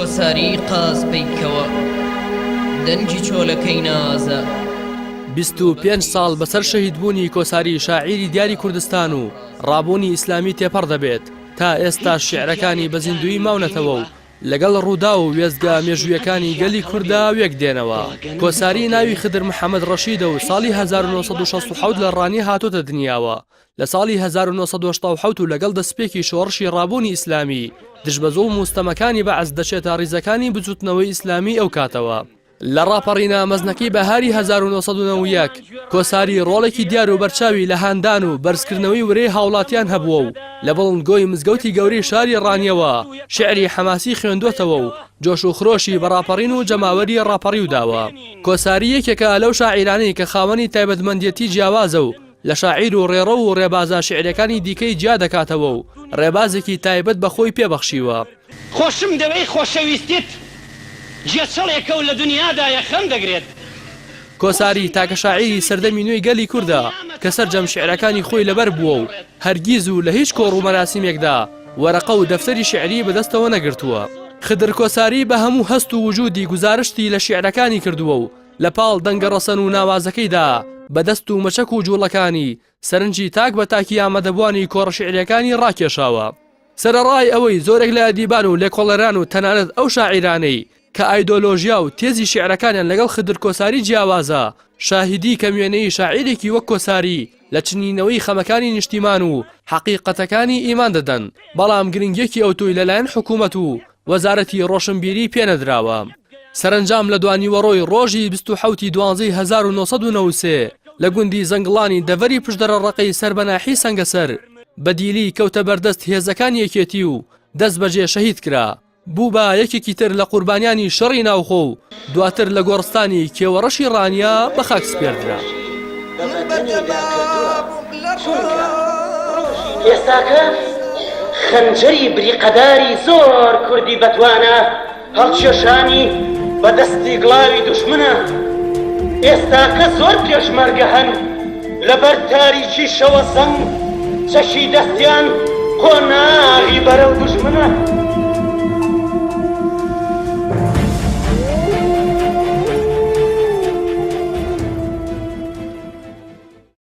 کۆساری قاز بیکەوە دەنگی چۆلەکەی نازە 25 ساڵ بەسەر شەهیدبوونی کۆساری شاعیری دیاری کوردستان و ڕابوونی ئیسلامی تێپەڕ دەبێت تا ئێستا شیعرەکانی بە زیندوی ماونەتەوە و لەگەڵ ڕوودا و وێزگا مێژوویەکانی گەلی کووردا وێک دێنەوە. کۆساری ناوی خدر محەممەد ڕەشیدە و ساڵی 1967 لە ڕانی هاتۆتە دنیاوە. لە ساڵی 1970 و لەگەڵ دەستپێکی شۆڕشی ڕابوونی ئیسلامی دژبەزۆ و موستەمەکانی بەعەز دەچێتە ڕیزەکانی بچوتنەوەی ئیسلامی ئەو کاتەوە. لە ڕاپەڕینا مەزنەکەی بەهاری 1991 کۆساری ڕۆڵێکی دیار و بەرچاوی لە هاندان و بەرزکردنەوەی ورەی هاوڵاتیان هەبووە و لە بەڵندگۆی مزگەوتی گەورەی شاری ڕانیەوە شعری حەماسی خوێندوێتەوە و جۆش و خرۆشی بەڕاپەڕین و جەماوەری ڕاپەڕی و داوە. کۆساری یەکێکە لەو شاعیرانەی کە خاوەنی تایبەتمەندێتی جیاوازە و لە شاعیر و ڕێڕە و ڕێبازە شعرەکانی دیکەی جیا دەکاتەوە و ڕێبازێکی تایبەت بەخۆی پێبەخشیوە. خۆشم دەوێت خۆشەویستیت جێچەڵێکە و لە دنیادا یەخەم دەگرێت. کۆساری تاکە شاعیری سەردەمی نوێی گەلی کووردا کە سەرجەم شعرەکانی خۆی لەبەر بووە و هەرگیز و لە هیچ کۆڕ و مەراسیمێکدا وەرەقە و دەفتەری شعری بەدەستەوە نەگرتووە. خدر کۆساری بە هەموو هەست و وجودی گزارشتی لە شعرەکانی کردووە و لە پاڵ دەنگە ڕەسەن و ناوازەکەیدا بەدەست و مەچەک و جوڵەکانی سەرنجی تاک بە تاکی ئامادەبوانی کۆڕە شعرەکانی ڕاکێشاوە. سەرەڕای ئەوەی زۆرێک لە ئەدیبان و لێکۆڵەران و تەنانەت ئەو شاعیرانەی کە ئایدۆلۆژیا و تێزی شعرەکانیان لەگەڵ خدر کۆساری جیاوازە شاهدی کەمیێنەی شاعیرێکی وەک کۆساری لە چنینەوەی خەمەکانی نیشتیمان و حەقیقەتەکانی ئیمان دەدەن، بەڵام گرنگێکی ئەوتۆی لەلایەن حکوومەت و وەزارەتی ڕۆشنبیری پێنەدراوە. سەرنجام لە دوانی وەڕۆی ڕۆژی 27/12/1993 لە گوندی زەنگڵانی دەڤەری پشدەرە ڕقەی سەربەناحی سەنگەسەر بەدیلی کەوتە بەردەست هێزەکان یەکێتی و دەست بەجێ شەهید کرا. بوو بە یەکێکی تر لە قوربانیانی شەڕی ناوخۆ و دواتر لە گۆڕستانی کێوەڕەشی ڕانیا بە خاک سپێردرا. ئێستاکە خەنجەری بریقەداری زۆر کوردی بەتوانە هەڵکێشانی بەدەستی گڵاوی دوشمنە. ئێستاکە زۆر پێشمەرگە هەن لەبەر تاریکی شەوە سەنگ چەشی دەستیان قۆناغی بەرەو دوشمنە.